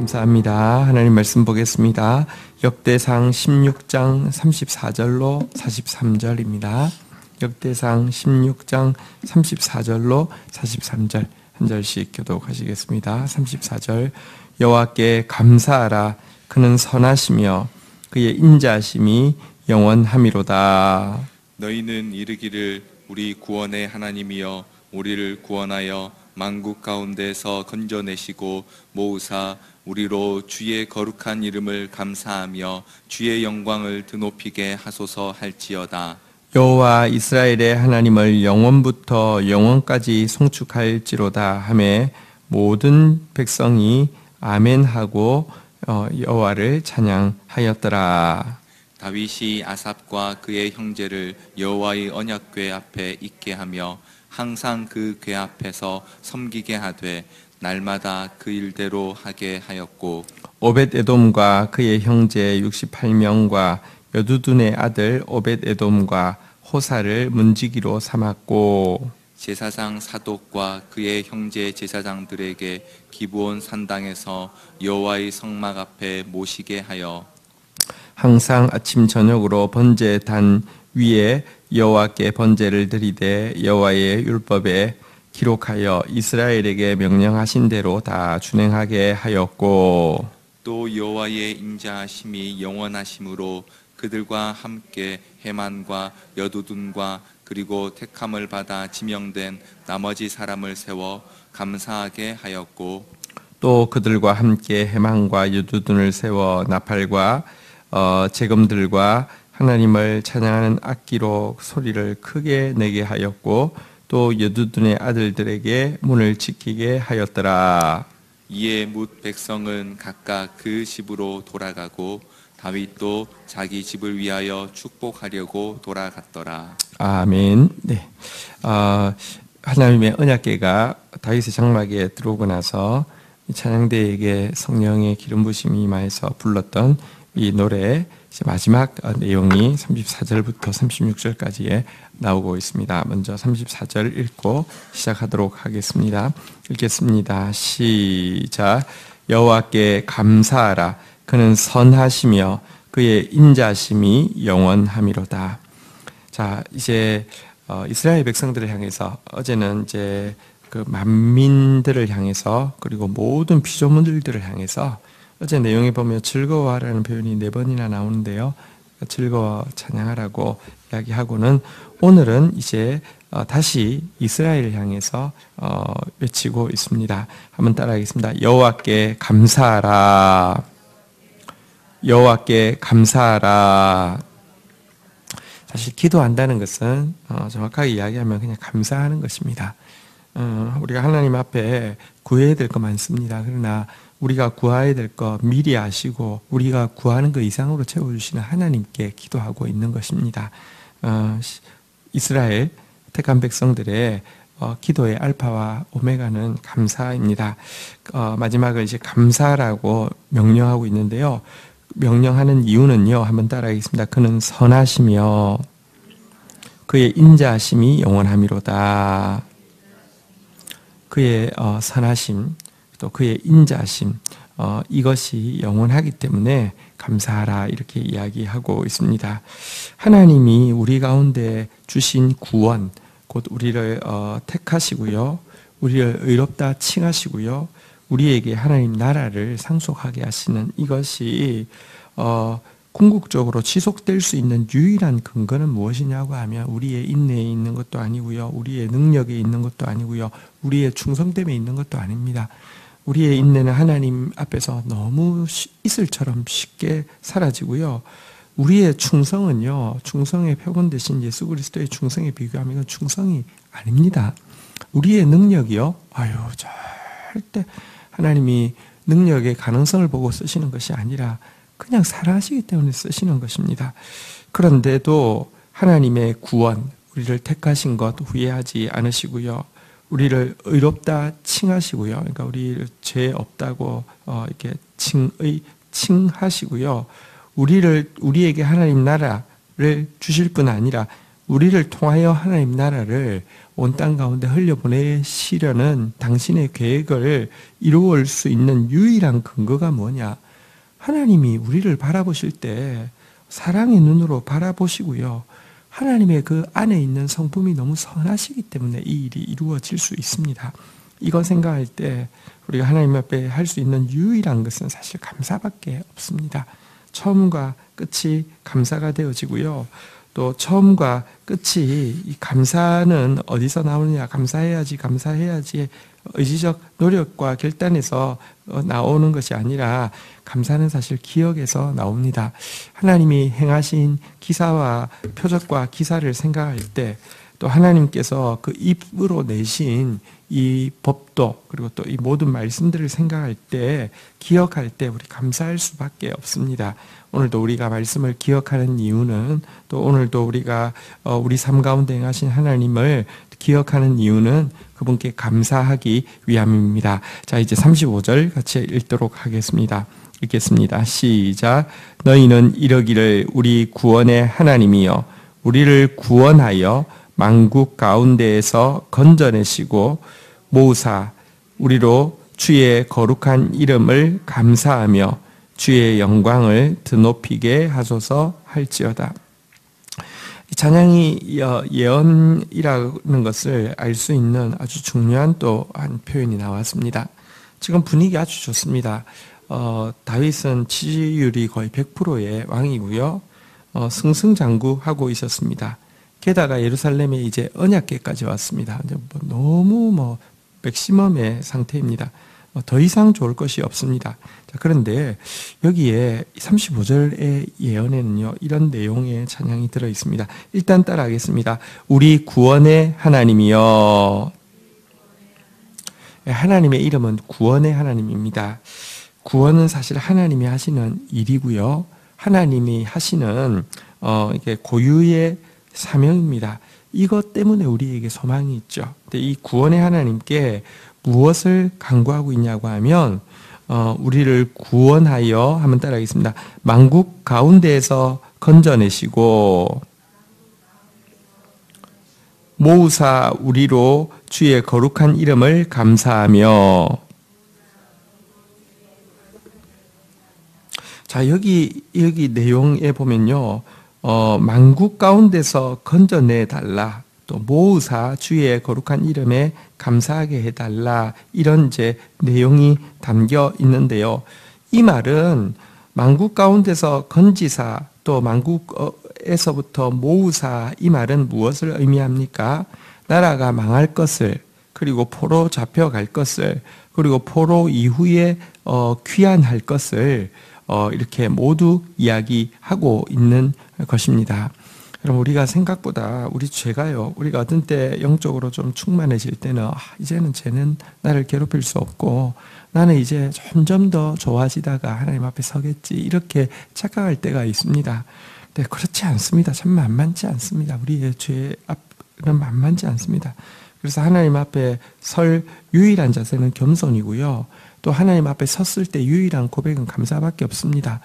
감사합니다. 하나님 말씀 보겠습니다. 역대상 16장 34절로 43절입니다. 역대상 16장 34절로 43절 한 절씩 교독하시겠습니다. 34절 여호와께 감사하라. 그는 선하시며 그의 인자하심이 영원함이로다. 너희는 이르기를 우리 구원의 하나님이여 우리를 구원하여 만국 가운데서 건져내시고 모으사 우리로 주의 거룩한 이름을 감사하며 주의 영광을 드높이게 하소서 할지어다. 여호와 이스라엘의 하나님을 영원부터 영원까지 송축할지로다 하매 모든 백성이 아멘하고 여호와를 찬양하였더라. 다윗이 아삽과 그의 형제를 여호와의 언약궤 앞에 있게 하며 항상 그 궤 앞에서 섬기게 하되 날마다 그 일대로 하게 하였고 오벳에돔과 그의 형제 68명과 여두둔의 아들 오벳에돔과 호사를 문지기로 삼았고 제사장 사독과 그의 형제 제사장들에게 기브온 산당에서 여호와의 성막 앞에 모시게 하여 항상 아침 저녁으로 번제단 위에 여호와께 번제를 드리되 여호와의 율법에 기록하여 이스라엘에게 명령하신 대로 다 준행하게 하였고 또 여호와의 인자하심이 영원하심으로 그들과 함께 해만과 여두둔과 그리고 택함을 받아 지명된 나머지 사람을 세워 감사하게 하였고 또 그들과 함께 해만과 여두둔을 세워 나팔과 재금들과 하나님을 찬양하는 악기로 소리를 크게 내게 하였고 또 여두둔의 아들들에게 문을 지키게 하였더라. 이에 뭇 백성은 각각 그 집으로 돌아가고 다윗도 자기 집을 위하여 축복하려고 돌아갔더라. 아멘. 네. 하나님의 언약궤가 다윗의 장막에 들어오고 나서 찬양대에게 성령의 기름 부심이 임하여서 불렀던 이 노래 마지막 내용이 34절부터 36절까지에 나오고 있습니다. 먼저 34절 읽고 시작하도록 하겠습니다. 읽겠습니다. 시작. 여호와께 감사하라. 그는 선하시며 그의 인자심이 영원함이로다. 자, 이제 이스라엘 백성들을 향해서 어제는 이제 그 만민들을 향해서 그리고 모든 피조물들을 향해서 어제 내용에 보면 즐거워하라는 표현이 4번이나 나오는데요. 즐거워 찬양하라고 이야기하고는 오늘은 이제 다시 이스라엘을 향해서 외치고 있습니다. 한번 따라하겠습니다. 여호와께 감사하라. 여호와께 감사하라. 사실 기도한다는 것은 정확하게 이야기하면 그냥 감사하는 것입니다. 우리가 하나님 앞에 구해야 될 거 많습니다. 그러나 우리가 구해야 될 거 미리 아시고 우리가 구하는 것 이상으로 채워주시는 하나님께 기도하고 있는 것입니다. 이스라엘 택한 백성들의 기도의 알파와 오메가는 감사입니다. 마지막을 이제 감사라고 명령하고 있는데요. 명령하는 이유는요. 한번 따라하겠습니다. 그는 선하시며 그의 인자하심이 영원함이로다. 그의 선하심 또 그의 인자심 이것이 영원하기 때문에 감사하라 이렇게 이야기하고 있습니다. 하나님이 우리 가운데 주신 구원 곧 우리를 택하시고요. 우리를 의롭다 칭하시고요. 우리에게 하나님 나라를 상속하게 하시는 이것이 궁극적으로 지속될 수 있는 유일한 근거는 무엇이냐고 하면 우리의 인내에 있는 것도 아니고요. 우리의 능력에 있는 것도 아니고요. 우리의 충성됨에 있는 것도 아닙니다. 우리의 인내는 하나님 앞에서 너무 이슬처럼 쉽게 사라지고요. 우리의 충성은요. 충성의 표본 대신 예수 그리스도의 충성에 비교하면 이건 충성이 아닙니다. 우리의 능력이요. 절대 하나님이 능력의 가능성을 보고 쓰시는 것이 아니라 그냥 사랑하시기 때문에 쓰시는 것입니다. 그런데도 하나님의 구원, 우리를 택하신 것 후회하지 않으시고요. 우리를 의롭다 칭하시고요. 그러니까 우리를 죄 없다고 이렇게 칭하시고요. 우리에게 하나님 나라를 주실 뿐 아니라 우리를 통하여 하나님 나라를 온 땅 가운데 흘려보내시려는 당신의 계획을 이루을 수 있는 유일한 근거가 뭐냐? 하나님이 우리를 바라보실 때 사랑의 눈으로 바라보시고요. 하나님의 그 안에 있는 성품이 너무 선하시기 때문에 이 일이 이루어질 수 있습니다. 이거 생각할 때 우리가 하나님 앞에 할 수 있는 유일한 것은 사실 감사밖에 없습니다. 처음과 끝이 감사가 되어지고요. 또 처음과 끝이 이 감사는 어디서 나오느냐? 감사해야지 의지적 노력과 결단에서 나오는 것이 아니라 감사는 사실 기억에서 나옵니다. 하나님이 행하신 기사와 표적과 기사를 생각할 때 또 하나님께서 그 입으로 내신 이 법도 그리고 또 이 모든 말씀들을 생각할 때 기억할 때 우리 감사할 수밖에 없습니다. 오늘도 우리가 말씀을 기억하는 이유는 또 오늘도 우리가 우리 삶 가운데 행하신 하나님을 기억하는 이유는 그분께 감사하기 위함입니다. 자, 이제 35절 같이 읽도록 하겠습니다. 읽겠습니다. 시작. 너희는 이러기를 우리 구원의 하나님이여 우리를 구원하여 만국 가운데에서 건져내시고 모으사 우리로 주의 거룩한 이름을 감사하며 주의 영광을 드높이게 하소서 할지어다. 찬양이 예언이라는 것을 알 수 있는 아주 중요한 또 한 표현이 나왔습니다. 지금 분위기 아주 좋습니다. 다윗은 지지율이 거의 100%의 왕이고요. 승승장구하고 있었습니다. 게다가 예루살렘에 이제 언약궤까지 왔습니다. 너무 맥시멈의 상태입니다. 더 이상 좋을 것이 없습니다. 자, 그런데 여기에 35절의 예언에는요, 이런 내용의 찬양이 들어 있습니다. 일단 따라하겠습니다. 우리 구원의 하나님이여. 하나님의 이름은 구원의 하나님입니다. 구원은 사실 하나님이 하시는 일이고요. 하나님이 하시는 이게 고유의 사명입니다. 이것 때문에 우리에게 소망이 있죠. 근데 이 구원의 하나님께 무엇을 간구하고 있냐고 하면 우리를 구원하여 한번 따라하겠습니다. 만국 가운데에서 건져내시고 모으사 우리로 주의 거룩한 이름을 감사하며. 자, 여기 내용에 보면요. 만국 가운데서 건져내 달라. 또 모으사 주의 거룩한 이름에 감사하게 해달라. 이런 이제 내용이 담겨 있는데요. 이 말은 만국 가운데서 건지사 또 만국에서부터 모으사 이 말은 무엇을 의미합니까? 나라가 망할 것을 그리고 포로 잡혀갈 것을 그리고 포로 이후에 귀환할 것을 이렇게 모두 이야기하고 있는 것입니다. 여러분 우리가 생각보다 우리 죄가요. 우리가 어떤 때 영적으로 좀 충만해질 때는 이제는 쟤는 나를 괴롭힐 수 없고 나는 이제 점점 더 좋아지다가 하나님 앞에 서겠지 이렇게 착각할 때가 있습니다. 근데 그렇지 않습니다. 참 만만치 않습니다. 우리의 죄 앞은 만만치 않습니다. 그래서 하나님 앞에 설 유일한 자세는 겸손이고요. 또 하나님 앞에 섰을 때 유일한 고백은 감사밖에 없습니다.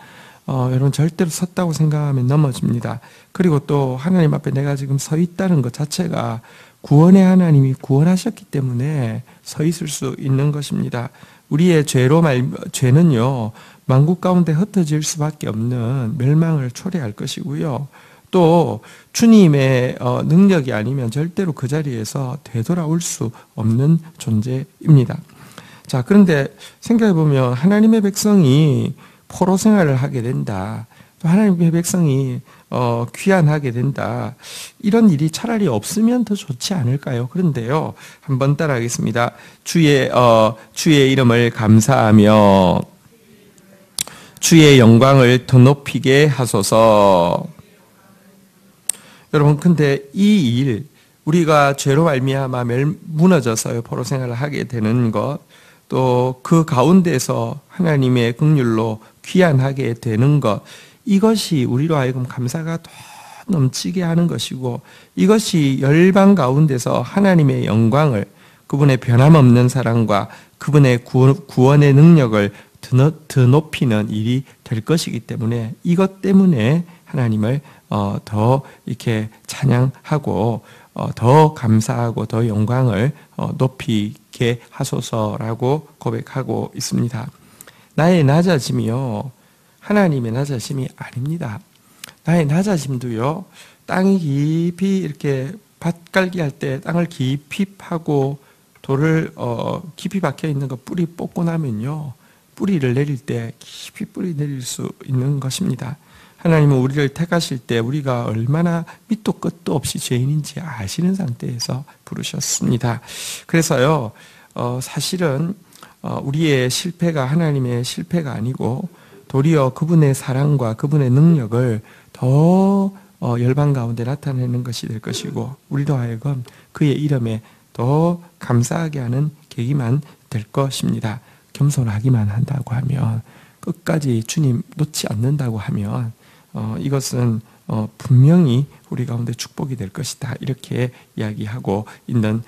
여러분 절대로 섰다고 생각하면 넘어집니다. 그리고 또 하나님 앞에 내가 지금 서 있다는 것 자체가 구원의 하나님이 구원하셨기 때문에 서 있을 수 있는 것입니다. 우리의 죄는요 만국 가운데 흩어질 수밖에 없는 멸망을 초래할 것이고요. 또 주님의 능력이 아니면 절대로 그 자리에서 되돌아올 수 없는 존재입니다. 자, 그런데 생각해 보면 하나님의 백성이 포로 생활을 하게 된다. 또 하나님의 백성이 귀환하게 된다. 이런 일이 차라리 없으면 더 좋지 않을까요? 그런데요. 한번 따라하겠습니다. 주의 이름을 감사하며 주의 영광을 더 높이게 하소서. 여러분 근데 이 일 우리가 죄로 말미암아 무너져서 포로 생활을 하게 되는 것 또 그 가운데서 하나님의 긍휼로 귀환하게 되는 것 이것이 우리로 하여금 감사가 더 넘치게 하는 것이고 이것이 열방 가운데서 하나님의 영광을 그분의 변함없는 사랑과 그분의 구원의 능력을 더 높이는 일이 될 것이기 때문에 이것 때문에 하나님을 더 이렇게 찬양하고 더 감사하고 더 영광을 높이게 하소서라고 고백하고 있습니다. 나의 낮아짐이요 하나님의 낮아짐이 아닙니다. 나의 낮아짐도요 땅이 깊이 이렇게 밭갈기 할 때 땅을 깊이 파고 돌을 깊이 박혀 있는 거 뿌리 뽑고 나면요 뿌리를 내릴 때 깊이 뿌리 내릴 수 있는 것입니다. 하나님은 우리를 택하실 때 우리가 얼마나 밑도 끝도 없이 죄인인지 아시는 상태에서 부르셨습니다. 그래서요 사실은 우리의 실패가 하나님의 실패가 아니고 도리어 그분의 사랑과 그분의 능력을 더 열방 가운데 나타내는 것이 될 것이고 우리도 하여금 그의 이름에 더 감사하게 하는 계기만 될 것입니다. 겸손하기만 한다고 하면 끝까지 주님 놓지 않는다고 하면 이것은 분명히 우리 가운데 축복이 될 것이다 이렇게 이야기하고 있는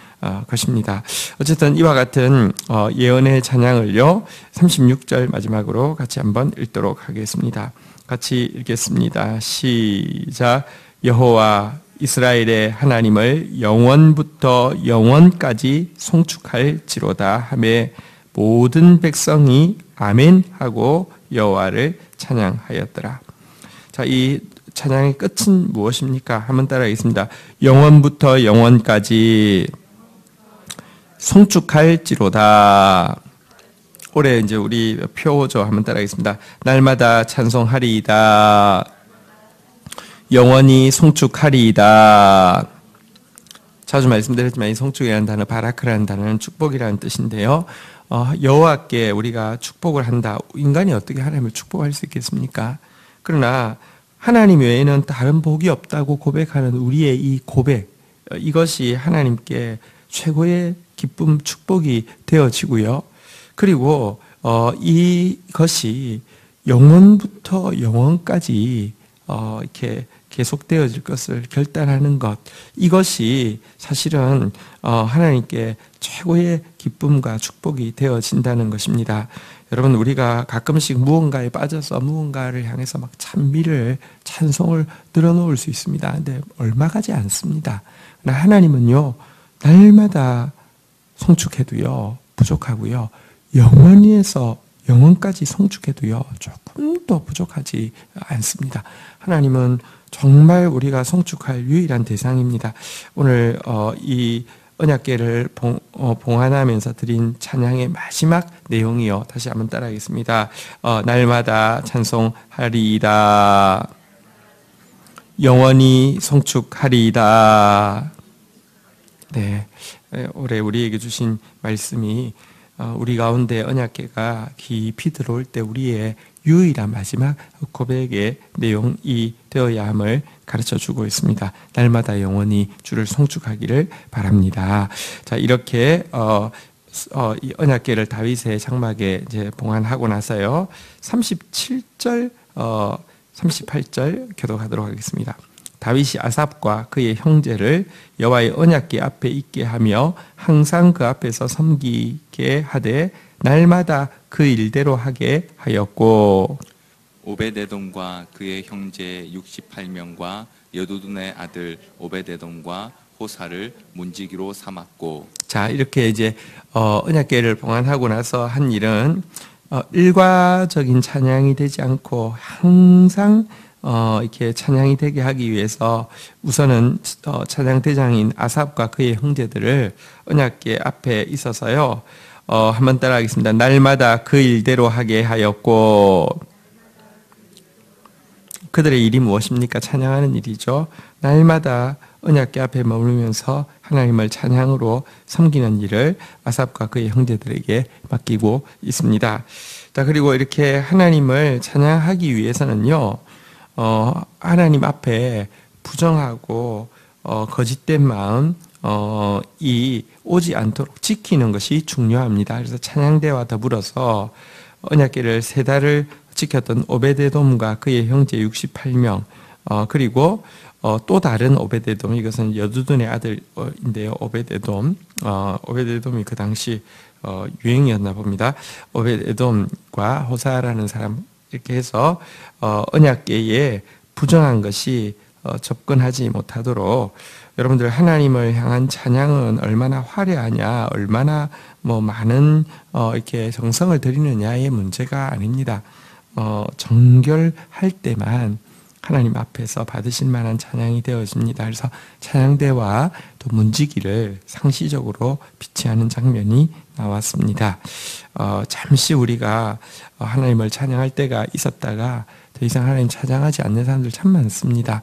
것입니다. 어쨌든 이와 같은 예언의 찬양을요 36절 마지막으로 같이 한번 읽도록 하겠습니다. 같이 읽겠습니다. 시작. 여호와 이스라엘의 하나님을 영원부터 영원까지 송축할지로다 하매 모든 백성이 아멘 하고 여호와를 찬양하였더라. 자, 이 찬양의 끝은 무엇입니까? 한번 따라하겠습니다. 영원부터 영원까지 송축할지로다. 올해 이제 우리 표죠. 한번 따라하겠습니다. 날마다 찬송하리이다. 영원히 송축하리이다. 자주 말씀드렸지만 이 송축이라는 단어, 바라크라는 단어는 축복이라는 뜻인데요. 여호와께 우리가 축복을 한다. 인간이 어떻게 하나님을 축복할 수 있겠습니까? 그러나 하나님 외에는 다른 복이 없다고 고백하는 우리의 이 고백, 이것이 하나님께 최고의 기쁨, 축복이 되어지고요. 그리고 이것이 영원부터 영원까지 이렇게 계속되어질 것을 결단하는 것, 이것이 사실은 하나님께 최고의 기쁨과 축복이 되어진다는 것입니다. 여러분, 우리가 가끔씩 무언가에 빠져서 무언가를 향해서 막 찬미를, 찬송을 늘어놓을 수 있습니다. 근데 얼마 가지 않습니다. 그러나 하나님은요, 날마다 송축해도요, 부족하고요, 영원히에서 영원까지 송축해도요, 조금 더 부족하지 않습니다. 하나님은 정말 우리가 송축할 유일한 대상입니다. 오늘 이 언약궤를 봉안하면서 드린 찬양의 마지막 내용이요. 다시 한번 따라하겠습니다. 날마다 찬송하리이다. 영원히 송축하리이다. 네, 올해 우리에게 주신 말씀이 우리 가운데 언약궤가 깊이 들어올 때 우리의 유일한 마지막 고백의 내용이 되어야 함을 가르쳐주고 있습니다. 날마다 영원히 주를 송축하기를 바랍니다. 자, 이렇게 이 언약궤를 다윗의 장막에 이제 봉안하고 나서요 37절, 38절 교독하도록 하겠습니다. 다윗이 아삽과 그의 형제를 여호와의 언약궤 앞에 있게 하며 항상 그 앞에서 섬기게 하되 날마다 그 일대로 하게 하였고, 오베데돔과 그의 형제 68명과 여두둔의 아들 오베데돔과 호사를 문지기로 삼았고. 자, 이렇게 이제 언약궤를 봉안하고 나서 한 일은 일과적인 찬양이 되지 않고 항상 이렇게 찬양이 되게 하기 위해서 우선은 찬양 대장인 아삽과 그의 형제들을 언약궤 앞에 있어서요. 한번 따라하겠습니다. 날마다 그 일대로 하게 하였고, 그들의 일이 무엇입니까? 찬양하는 일이죠. 날마다 언약궤 앞에 머물면서 하나님을 찬양으로 섬기는 일을 아삽과 그의 형제들에게 맡기고 있습니다. 자, 그리고 이렇게 하나님을 찬양하기 위해서는요, 하나님 앞에 부정하고 거짓된 마음 이 오지 않도록 지키는 것이 중요합니다. 그래서 찬양대와 더불어서 언약궤를 3달을 지켰던 오베데돔과 그의 형제 68명, 그리고 또 다른 오베데돔, 이것은 여두둔의 아들인데요. 오베데돔이 그 당시 유행이었나 봅니다. 오베데돔과 호사라는 사람, 이렇게 해서 언약궤에 부정한 것이 접근하지 못하도록 여러분들 하나님을 향한 찬양은 얼마나 화려하냐, 얼마나 많은 이렇게 정성을 들이느냐의 문제가 아닙니다. 정결할 때만 하나님 앞에서 받으실 만한 찬양이 되어집니다. 그래서 찬양대와 또 문지기를 상시적으로 비치하는 장면이 나왔습니다. 잠시 우리가 하나님을 찬양할 때가 있었다가 더 이상 하나님 찬양하지 않는 사람들 참 많습니다.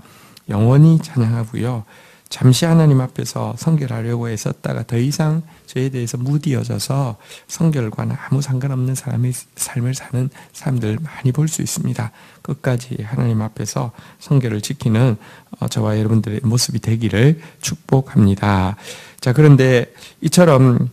영원히 찬양하고요. 잠시 하나님 앞에서 성결하려고 애썼다가 더 이상 저에 대해서 무디어져서 성결과는 아무 상관없는 사람의 삶을 사는 사람들 많이 볼 수 있습니다. 끝까지 하나님 앞에서 성결을 지키는 저와 여러분들의 모습이 되기를 축복합니다. 자, 그런데 이처럼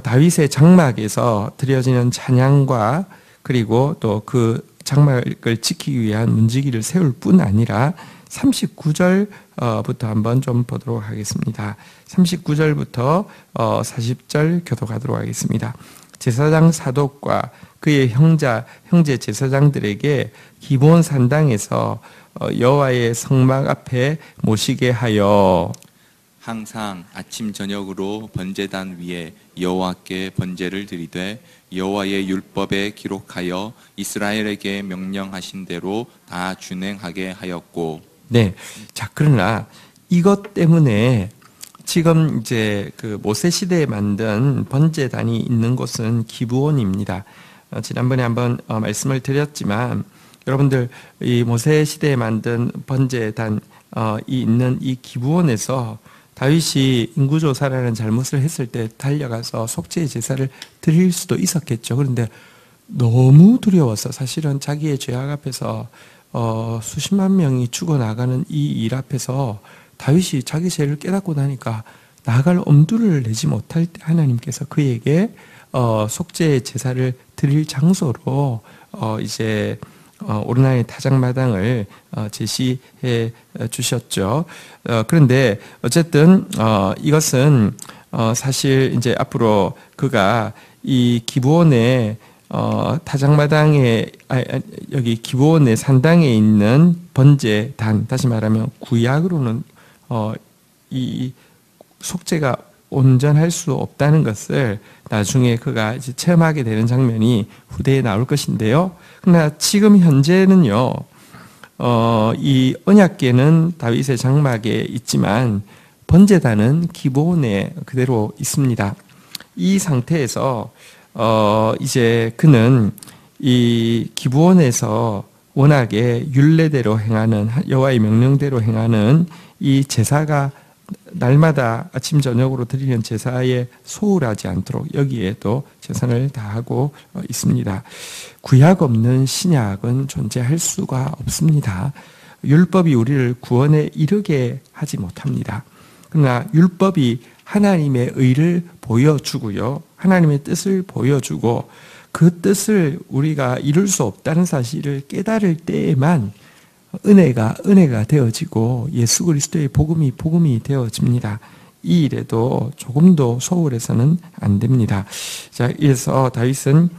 다윗의 장막에서 드려지는 찬양과 그리고 또 그 장막을 지키기 위한 문지기를 세울 뿐 아니라 39절부터 한번 좀 보도록 하겠습니다. 39절부터 40절 교독하도록 하겠습니다. 제사장 사독과 그의 형제 제사장들에게 기브온 산당에서 여호와의 성막 앞에 모시게 하여 항상 아침 저녁으로 번제단 위에 여호와께 번제를 드리되 여호와의 율법에 기록하여 이스라엘에게 명령하신 대로 다 준행하게 하였고. 네. 자, 그러나 이것 때문에 지금 이제 그 모세 시대에 만든 번제단이 있는 곳은 기브온입니다. 지난번에 한번 말씀을 드렸지만 여러분들 이 모세 시대에 만든 번제단이 있는 이 기브온에서 다윗이 인구조사라는 잘못을 했을 때 달려가서 속죄의 제사를 드릴 수도 있었겠죠. 그런데 너무 두려워서 사실은 자기의 죄악 앞에서 수십만 명이 죽어나가는 이 일 앞에서 다윗이 자기 죄를 깨닫고 나니까 나갈 엄두를 내지 못할 때 하나님께서 그에게 속죄의 제사를 드릴 장소로 이제 오르나의 타작마당을 제시해 주셨죠. 그런데 어쨌든 이것은 사실 이제 앞으로 그가 이 기브온의 타작마당에 여기 기브온의 산당에 있는 번제단, 다시 말하면 구약으로는 이 속죄가 온전할 수 없다는 것을 나중에 그가 이제 체험하게 되는 장면이 후대에 나올 것인데요. 그러나 지금 현재는요, 이 언약궤는 다윗의 장막에 있지만 번제단은 기브온에 그대로 있습니다. 이 상태에서 이제 그는 이 기브온에서 워낙에 율례대로 행하는 여호와의 명령대로 행하는 이 제사가 날마다 아침 저녁으로 드리는 제사에 소홀하지 않도록 여기에도 최선을 다하고 있습니다. 구약 없는 신약은 존재할 수가 없습니다. 율법이 우리를 구원에 이르게 하지 못합니다. 그러나 율법이 하나님의 의를 보여주고요, 하나님의 뜻을 보여주고 그 뜻을 우리가 이룰 수 없다는 사실을 깨달을 때에만 은혜가 되어지고 예수 그리스도의 복음이 되어집니다. 이 일에도 조금도 소홀해서는 안 됩니다. 자, 그래서 다윗은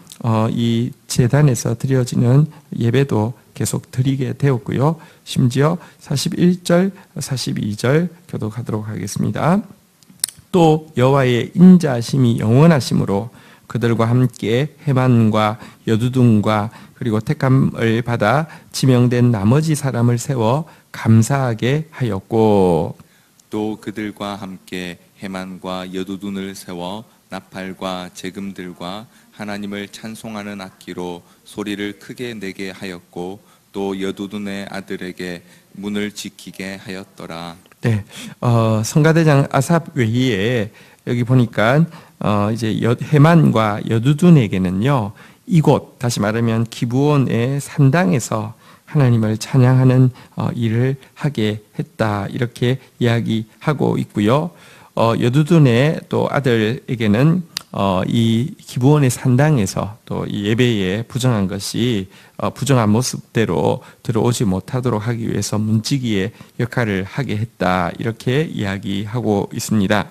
이 제단에서 드려지는 예배도 계속 드리게 되었고요. 심지어 41절, 42절 교독하도록 하겠습니다. 또 여호와의 인자하심이 영원하심으로 그들과 함께 헤만과 여두둔과 그리고 택함을 받아 지명된 나머지 사람을 세워 감사하게 하였고, 또 그들과 함께 헤만과 여두둔을 세워 나팔과 제금들과 하나님을 찬송하는 악기로 소리를 크게 내게 하였고, 또 여두둔의 아들에게 문을 지키게 하였더라. 네, 성가대장 아삽 외에 여기 보니까 이제 헤만과 여두둔에게는요, 이곳, 다시 말하면 기브온의 산당에서 하나님을 찬양하는 일을 하게 했다, 이렇게 이야기하고 있고요. 여두둔의 또 아들에게는 이 기브온의 산당에서 또 이 예배에 부정한 것이 부정한 모습대로 들어오지 못하도록 하기 위해서 문지기의 역할을 하게 했다, 이렇게 이야기하고 있습니다.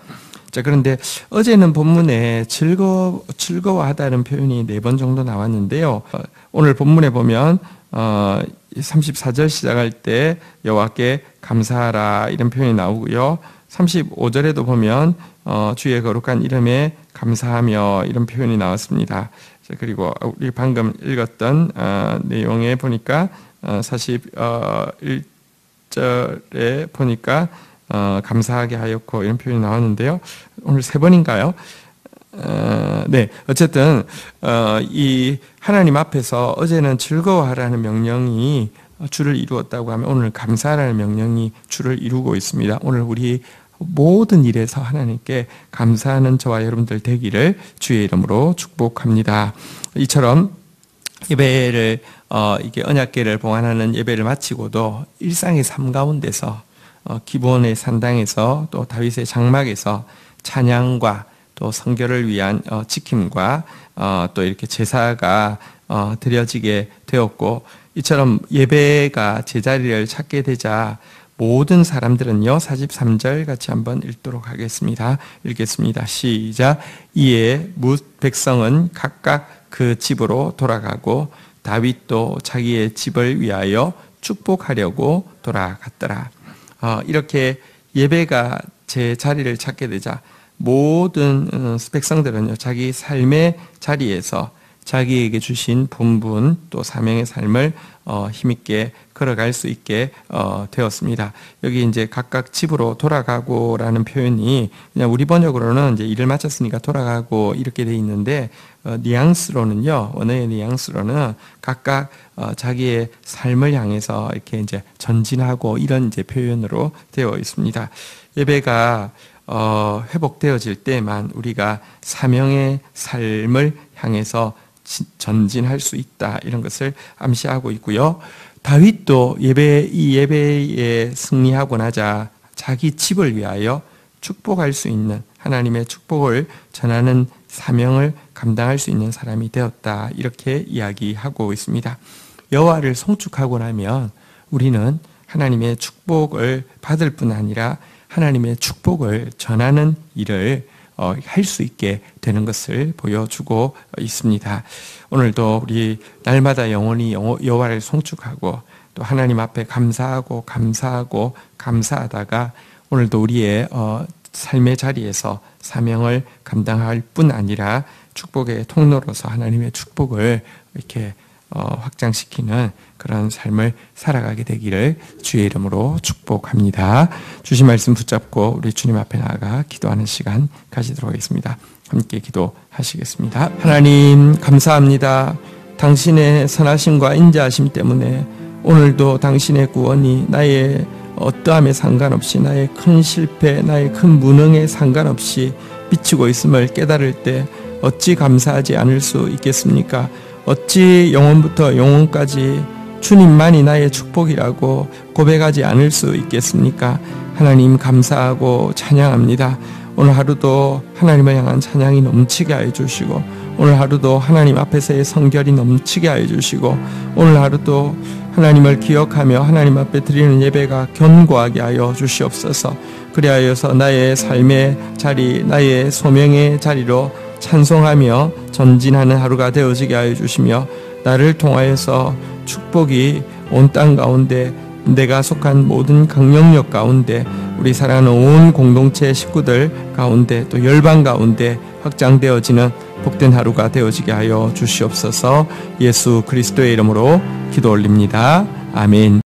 자, 그런데 어제는 본문에 즐거워하다는 표현이 4번 정도 나왔는데요. 오늘 본문에 보면 34절 시작할 때 여호와께 감사하라 이런 표현이 나오고요. 35절에도 보면 주의 거룩한 이름에 감사하며 이런 표현이 나왔습니다. 그리고 우리 방금 읽었던 내용에 보니까 41절에 보니까 감사하게 하였고 이런 표현이 나왔는데요. 오늘 3번인가요? 네, 어쨌든 이 하나님 앞에서 어제는 즐거워하라는 명령이 주를 이루었다고 하면 오늘 감사하라는 명령이 주를 이루고 있습니다. 오늘 우리 모든 일에서 하나님께 감사하는 저와 여러분들 되기를 주의 이름으로 축복합니다. 이처럼 예배를 이게 언약궤를 봉안하는 예배를 마치고도 일상의 삶 가운데서 기본의 산당에서 또 다윗의 장막에서 찬양과 또 성결을 위한 지킴과 또 이렇게 제사가 드려지게 되었고, 이처럼 예배가 제자리를 찾게 되자 모든 사람들은요 43절 같이 한번 읽도록 하겠습니다. 읽겠습니다. 시작. 이에 뭇 백성은 각각 그 집으로 돌아가고 다윗도 자기의 집을 위하여 축복하려고 돌아갔더라. 이렇게 예배가 제 자리를 찾게 되자 모든 백성들은요 자기 삶의 자리에서 자기에게 주신 본분 또 사명의 삶을 힘있게 걸어갈 수 있게 되었습니다. 여기 이제 각각 집으로 돌아가고라는 표현이 그냥 우리 번역으로는 이제 일을 마쳤으니까 돌아가고 이렇게 돼 있는데 뉘앙스로는요, 언어의 뉘앙스로는 각각 자기의 삶을 향해서 이렇게 이제 전진하고 이런 이제 표현으로 되어 있습니다. 예배가 회복되어질 때만 우리가 사명의 삶을 향해서 전진할 수 있다 이런 것을 암시하고 있고요. 다윗도 이 예배에 승리하고 나자 자기 집을 위하여 축복할 수 있는 하나님의 축복을 전하는 사명을 감당할 수 있는 사람이 되었다 이렇게 이야기하고 있습니다. 여호와를 송축하고 나면 우리는 하나님의 축복을 받을 뿐 아니라 하나님의 축복을 전하는 일을 할 수 있게 되는 것을 보여주고 있습니다. 오늘도 우리 날마다 영원히 여호와를 송축하고 또 하나님 앞에 감사하고 감사하다가 오늘도 우리의 삶의 자리에서 사명을 감당할 뿐 아니라 축복의 통로로서 하나님의 축복을 이렇게 확장시키는 그런 삶을 살아가게 되기를 주의 이름으로 축복합니다. 주신 말씀 붙잡고 우리 주님 앞에 나아가 기도하는 시간 가지도록 하겠습니다. 함께 기도하시겠습니다. 하나님 감사합니다. 당신의 선하심과 인자하심 때문에 오늘도 당신의 구원이 나의 어떠함에 상관없이 나의 큰 실패, 나의 큰 무능에 상관없이 미치고 있음을 깨달을 때 어찌 감사하지 않을 수 있겠습니까? 어찌 영원부터 영원까지 주님만이 나의 축복이라고 고백하지 않을 수 있겠습니까? 하나님 감사하고 찬양합니다. 오늘 하루도 하나님을 향한 찬양이 넘치게 하여 주시고 오늘 하루도 하나님 앞에서의 성결이 넘치게 하여 주시고 오늘 하루도 하나님을 기억하며 하나님 앞에 드리는 예배가 견고하게 하여 주시옵소서. 그리하여서 나의 삶의 자리, 나의 소명의 자리로 찬송하며 전진하는 하루가 되어지게 하여 주시며 나를 통하여서 축복이 온 땅 가운데 내가 속한 모든 강령력 가운데 우리 사랑하는 온 공동체 식구들 가운데 또 열방 가운데 확장되어지는 복된 하루가 되어지게 하여 주시옵소서. 예수 그리스도의 이름으로 기도 올립니다. 아멘.